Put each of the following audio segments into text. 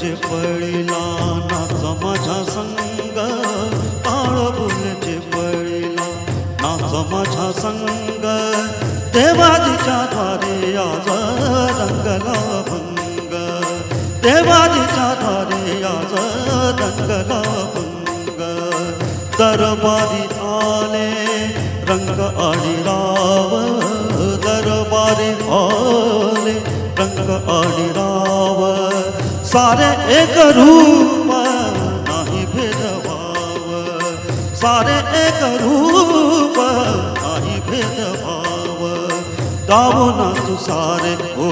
पडिला नाच माझ्या संग, ताळबुलचे पडिला नाच माझ्या संग, देवाजीच्या द्वारे आज रंगला भंग, देवाजीच्या द्वारे आज रंगला भंग, दरबारी आले रंग आणि राव, दरबारी आले रंग आणि राव, सारे एक रूप नाही भेदभाव, सारे एक रूप नाही भेदभाव, गावो नाचू सारे हो,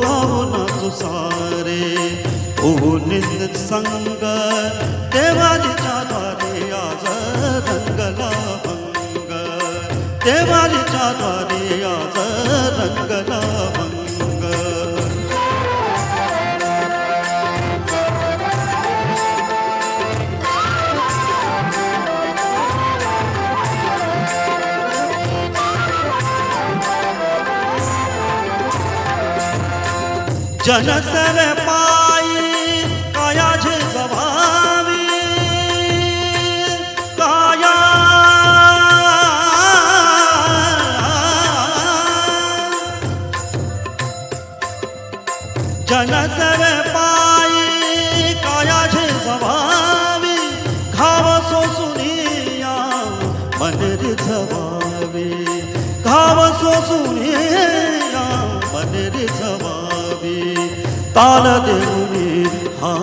गावो नाचू सारे हो, निंद संग देवाजीच्या द्वारे आज रंगला भंग, देवाजीच्या द्वारे आज रंगला भंग. जनसवे पायी काया झिजवावी, काया जनसवे पायी काया झिजवावी, घाव सोसुनिया मन रिझवावी, घाव सोसुनिया मन रिझवावी, ताल देऊनी हा,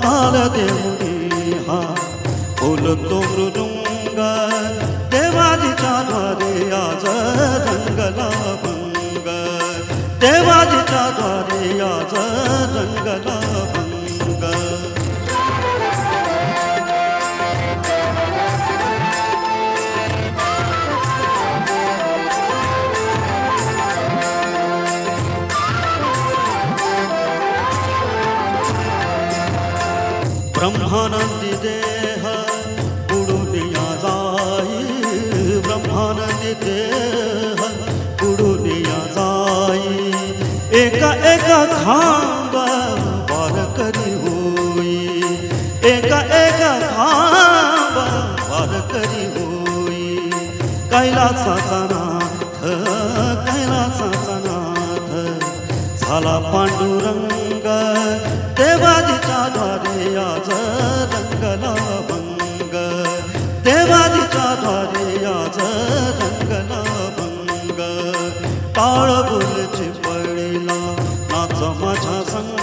ताल देऊनी हा, बोलतो मृदुंग देवाजीच्या द्वारे आज रंगला भंग, देवाजीच्या द्वारे आज रंगला भंग. ब्रह्मानंदी देह बुडून या जाई, ब्रह्मानंदी देह बुडून या जाई, एका एका खांब वारकरी होई, एका एका खांब वारकरी होई, कैलासाचा नाथ, कैलासाचा नाथ झाला पांडुरंग, देवाजीच्या द्वारे आज रंगला भंग, देवाजीच्या द्वारे आज रंगला भंग, ताळबुलचे पडिला नाच माझ्या संग,